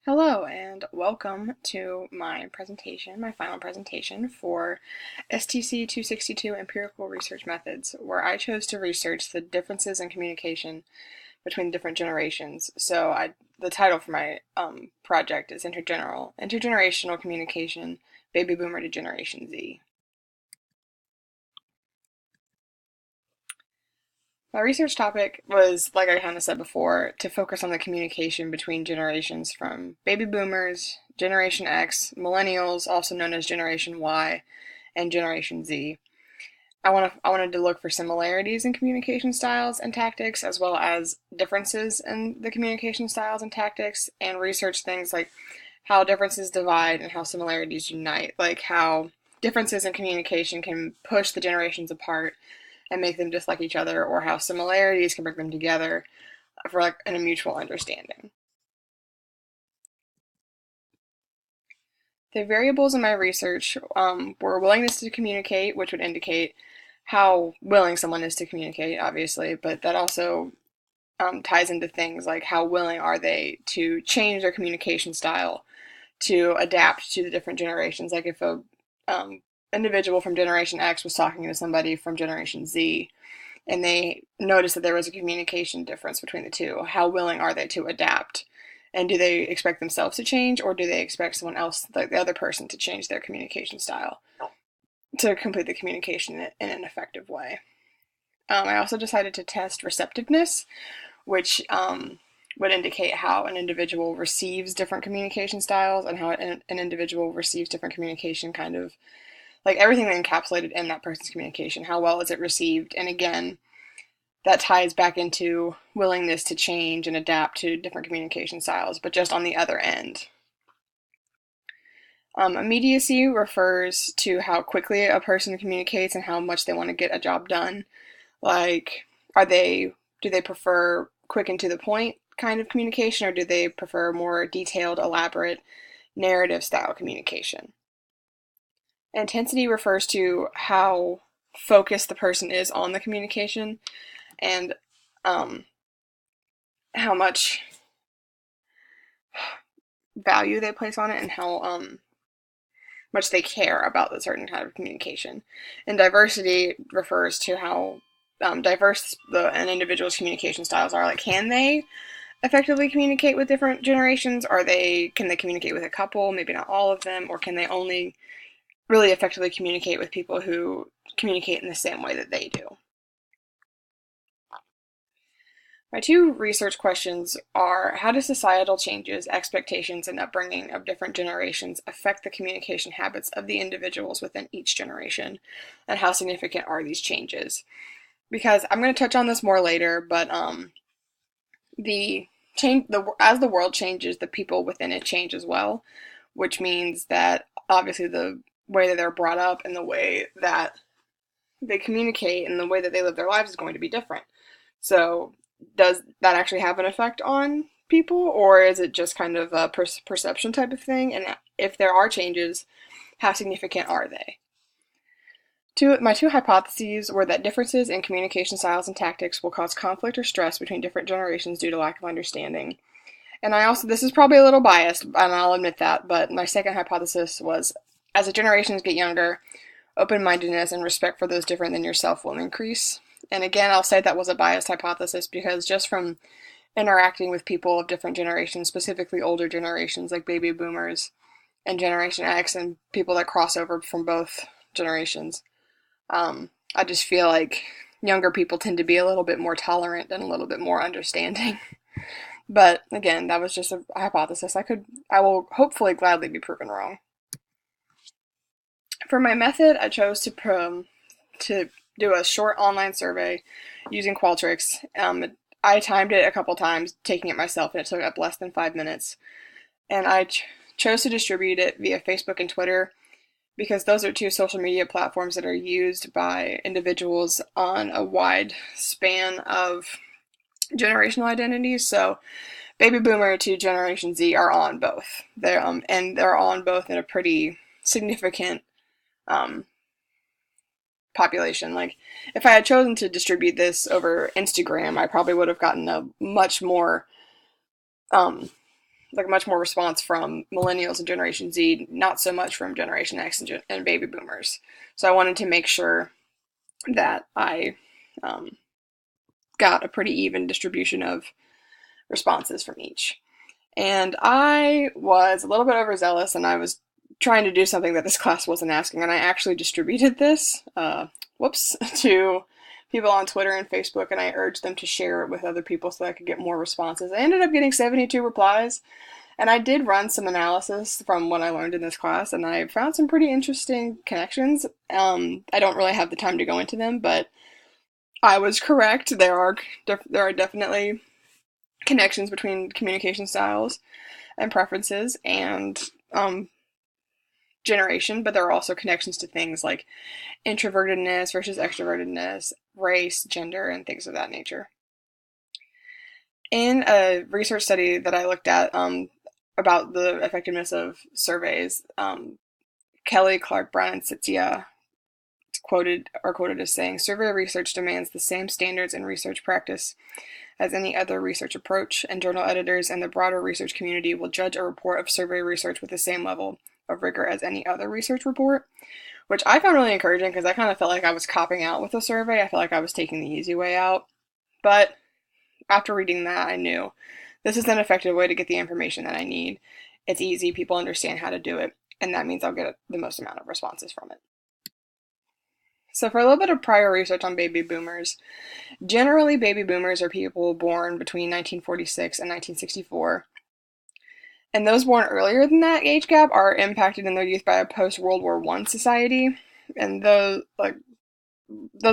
Hello and welcome to my final presentation for STC 262 Empirical Research Methods, where I chose to research the differences in communication between different generations. The title for my project is Intergenerational Communication, Baby Boomer to Generation Z. My research topic was, like I kind of said before, to focus on the communication between generations from baby boomers, Generation X, millennials, also known as Generation Y, and Generation Z. I wanted to look for similarities in communication styles and tactics, as well as differences in the communication styles and tactics, and research things like how differences divide and how similarities unite, like how differences in communication can push the generations apart and make them dislike each other, or how similarities can bring them together for a mutual understanding. The variables in my research were willingness to communicate, which would indicate how willing someone is to communicate, obviously, but that also ties into things like how willing are they to change their communication style to adapt to the different generations. Like if a individual from Generation X was talking to somebody from Generation Z, and they noticed that there was a communication difference between the two, how willing are they to adapt? And do they expect themselves to change, or do they expect someone else, like the other person, to change their communication style to complete the communication in an effective way? I also decided to test receptiveness, which would indicate how an individual receives different communication styles and how an individual receives different communication, kind of like everything that encapsulated in that person's communication. How well is it received? And again, that ties back into willingness to change and adapt to different communication styles, but just on the other end. Immediacy refers to how quickly a person communicates and how much they want to get a job done. Like, do they prefer quick and to the point kind of communication, or do they prefer more detailed, elaborate, narrative style communication? Intensity refers to how focused the person is on the communication and how much value they place on it and how much they care about a certain kind of communication. And diversity refers to how diverse an individual's communication styles are. Like, can they effectively communicate with different generations? Can they communicate with a couple, maybe not all of them, or can they only really effectively communicate with people who communicate in the same way that they do? My two research questions are: how do societal changes, expectations, and upbringing of different generations affect the communication habits of the individuals within each generation? And how significant are these changes? Because I'm going to touch on this more later, but as the world changes, the people within it change as well, which means that obviously the way that they're brought up and the way that they communicate and the way that they live their lives is going to be different. So does that actually have an effect on people, or is it just kind of a perception type of thing? And if there are changes, how significant are they? My two hypotheses were that differences in communication styles and tactics will cause conflict or stress between different generations due to lack of understanding. And this is probably a little biased, and I'll admit that, but my second hypothesis was, as the generations get younger, open-mindedness and respect for those different than yourself will increase. And again, I'll say that was a biased hypothesis because just from interacting with people of different generations, specifically older generations like baby boomers and Generation X and people that cross over from both generations, I just feel like younger people tend to be a little bit more tolerant and a little bit more understanding. But again, that was just a hypothesis. I will hopefully gladly be proven wrong. For my method, I chose to do a short online survey using Qualtrics. I timed it a couple times, taking it myself, and it took up less than 5 minutes. And I chose to distribute it via Facebook and Twitter because those are two social media platforms that are used by individuals on a wide span of generational identities. So baby boomer to Generation Z are on both. They're on both in a pretty significant population. Like, if I had chosen to distribute this over Instagram, I probably would have gotten a much more like much more response from millennials and Generation Z, not so much from Generation X and baby boomers. So I wanted to make sure that I got a pretty even distribution of responses from each. And I was a little bit overzealous, and I was trying to do something that this class wasn't asking, and I actually distributed this, to people on Twitter and Facebook, and I urged them to share it with other people so that I could get more responses. I ended up getting 72 replies, and I did run some analysis from what I learned in this class, and I found some pretty interesting connections. I don't really have the time to go into them, but I was correct. There are definitely connections between communication styles and preferences and generation, but there are also connections to things like introvertedness versus extrovertedness, race, gender, and things of that nature. In a research study that I looked at about the effectiveness of surveys, Kelly, Clark, Brown, and Sitzia are quoted as saying, "Survey research demands the same standards in research practice as any other research approach, and journal editors and the broader research community will judge a report of survey research with the same level of rigor as any other research report," which I found really encouraging because I kind of felt like I was copping out with the survey. I felt like I was taking the easy way out. But after reading that, I knew this is an effective way to get the information that I need. It's easy, people understand how to do it, and that means I'll get the most amount of responses from it. So for a little bit of prior research on baby boomers, generally baby boomers are people born between 1946 and 1964. And those born earlier than that age gap are impacted in their youth by a post-World War I society. And those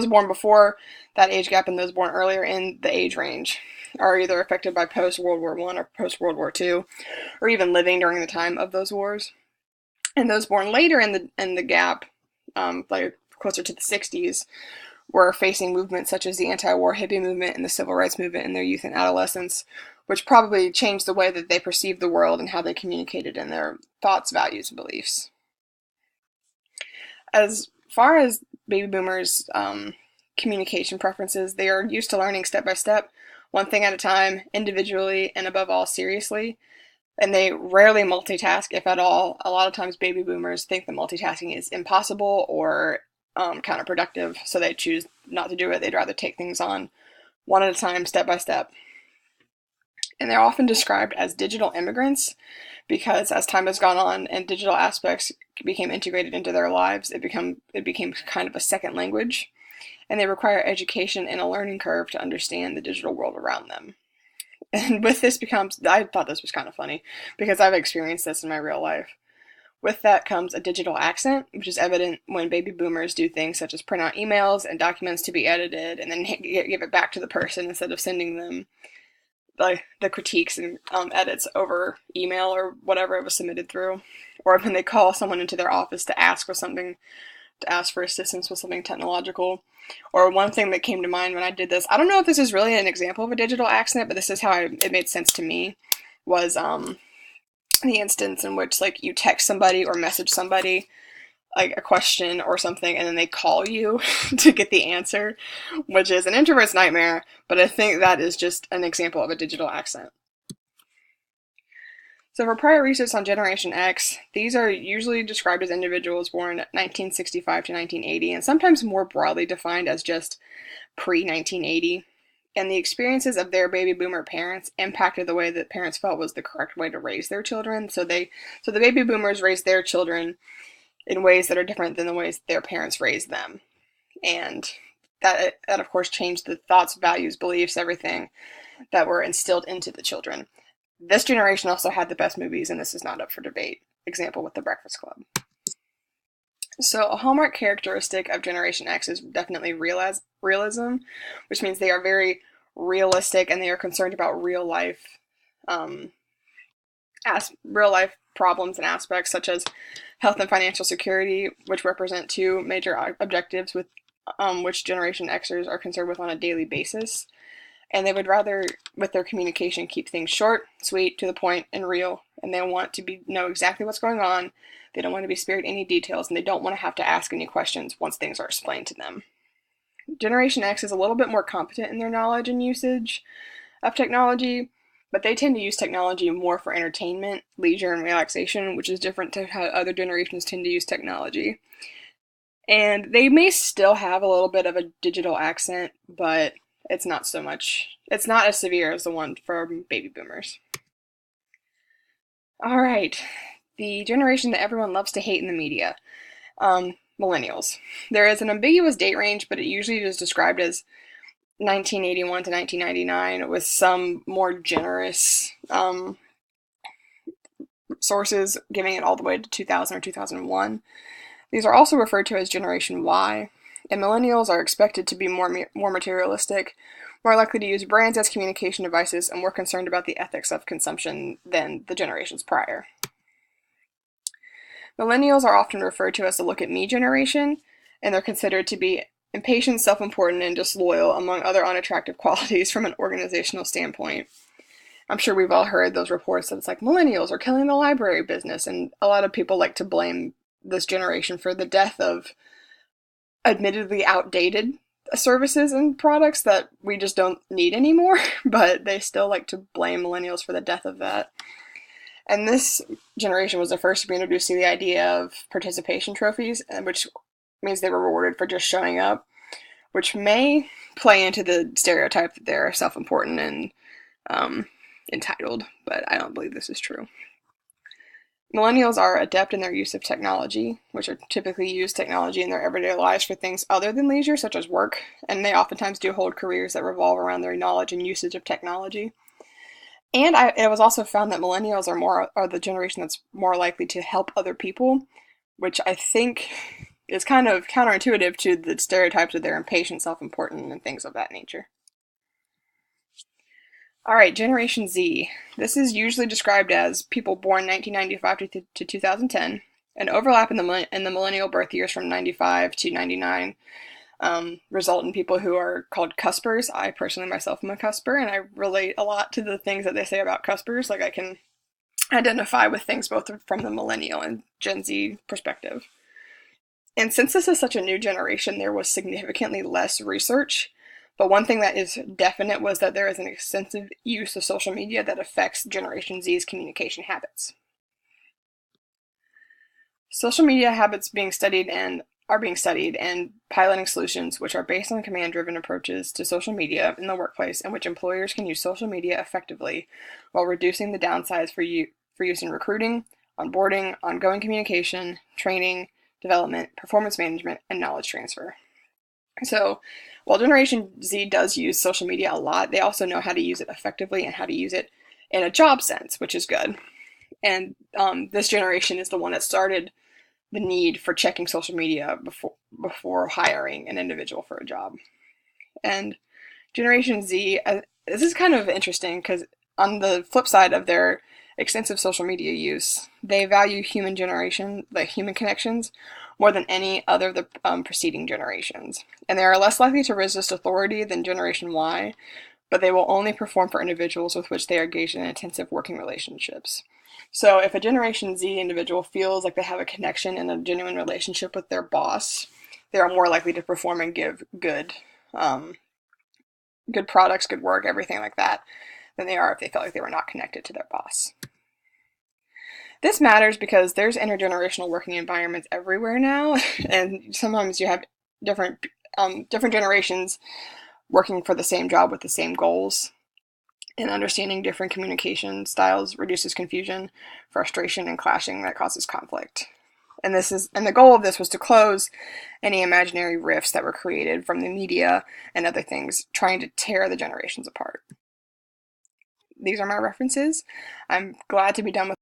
born before that age gap and those born earlier in the age range are either affected by post-World War I or post-World War II, or even living during the time of those wars. And those born later in the gap, like closer to the 60s, were facing movements such as the anti-war hippie movement and the civil rights movement in their youth and adolescence, which probably changed the way that they perceived the world and how they communicated in their thoughts, values, and beliefs. As far as baby boomers' communication preferences, they are used to learning step by step, one thing at a time, individually, and above all, seriously. And they rarely multitask, if at all. A lot of times baby boomers think that multitasking is impossible or counterproductive, so they choose not to do it. They'd rather take things on one at a time, step by step. And they're often described as digital immigrants because as time has gone on and digital aspects became integrated into their lives, it became kind of a second language, and they require education and a learning curve to understand the digital world around them. And with this I thought this was kind of funny because I've experienced this in my real life. With that comes a digital accent, which is evident when baby boomers do things such as print out emails and documents to be edited and then give it back to the person instead of sending them the critiques and edits over email or whatever it was submitted through. Or when they call someone into their office to ask for assistance with something technological. Or one thing that came to mind when I did this, I don't know if this is really an example of a digital accent, but this is how it made sense to me, was the instance in which you text somebody or message somebody a question or something and then they call you to get the answer, which is an introvert's nightmare, but I think that is just an example of a digital accent. So for prior research on Generation X, these are usually described as individuals born 1965 to 1980 and sometimes more broadly defined as just pre-1980. And the experiences of their baby boomer parents impacted the way that parents felt was the correct way to raise their children. So the baby boomers raised their children in ways that are different than the ways their parents raised them. And that of course changed the thoughts, values, beliefs, everything that were instilled into the children. This generation also had the best movies, and this is not up for debate. Example with The Breakfast Club. So a hallmark characteristic of Generation X is definitely realism, which means they are very realistic and they are concerned about real life problems and aspects such as health and financial security, which represent two major objectives with which Generation Xers are concerned with on a daily basis. And they would rather, with their communication, keep things short, sweet, to the point, and real. And they want to know exactly what's going on. They don't want to be spared any details, and they don't want to have to ask any questions once things are explained to them. Generation X is a little bit more competent in their knowledge and usage of technology, but they tend to use technology more for entertainment, leisure, and relaxation, which is different to how other generations tend to use technology. And they may still have a little bit of a digital accent, but it's not so much, it's not as severe as the one for baby boomers. All right, the generation that everyone loves to hate in the media, millennials. There is an ambiguous date range, but it usually is described as 1981 to 1999, with some more generous sources giving it all the way to 2000 or 2001. These are also referred to as Generation Y, and millennials are expected to be more materialistic, more likely to use brands as communication devices, and more concerned about the ethics of consumption than the generations prior. Millennials are often referred to as the look at me generation, and they're considered to be impatient, self-important, and disloyal, among other unattractive qualities from an organizational standpoint. I'm sure we've all heard those reports that it's like millennials are killing the library business, and a lot of people like to blame this generation for the death of admittedly outdated services and products that we just don't need anymore, but they still like to blame millennials for the death of that. And this generation was the first to be introduced to the idea of participation trophies, which means they were rewarded for just showing up, which may play into the stereotype that they're self-important and entitled, but I don't believe this is true. Millennials are adept in their use of technology, which are typically use technology in their everyday lives for things other than leisure, such as work, and they oftentimes do hold careers that revolve around their knowledge and usage of technology. And it was also found that millennials are the generation that's more likely to help other people, which I think is kind of counterintuitive to the stereotypes that they're impatient, self-important, and things of that nature. All right, Generation Z. This is usually described as people born 1995 to 2010, an overlap in the millennial birth years from 95 to 99 result in people who are called cuspers. I personally myself am a cusper, and I relate a lot to the things that they say about cuspers. Like I can identify with things both from the millennial and Gen Z perspective. And since this is such a new generation, there was significantly less research. But one thing that is definite was that there is an extensive use of social media that affects Generation Z's communication habits. Social media habits are being studied and piloting solutions which are based on command-driven approaches to social media in the workplace, in which employers can use social media effectively while reducing the downsides for use in recruiting, onboarding, ongoing communication, training, development, performance management, and knowledge transfer. So, while Generation Z does use social media a lot, they also know how to use it effectively and how to use it in a job sense, which is good. And this generation is the one that started the need for checking social media before hiring an individual for a job. And Generation Z, this is kind of interesting because on the flip side of their extensive social media use, they value human connections, more than any other of the preceding generations. And they are less likely to resist authority than Generation Y, but they will only perform for individuals with which they are engaged in intensive working relationships. So if a Generation Z individual feels like they have a connection and a genuine relationship with their boss, they are more likely to perform and give good products, good work, everything like that, than they are if they felt like they were not connected to their boss. This matters because there's intergenerational working environments everywhere now, and sometimes you have different generations working for the same job with the same goals. And understanding different communication styles reduces confusion, frustration, and clashing that causes conflict. And the goal of this was to close any imaginary rifts that were created from the media and other things trying to tear the generations apart. These are my references. I'm glad to be done with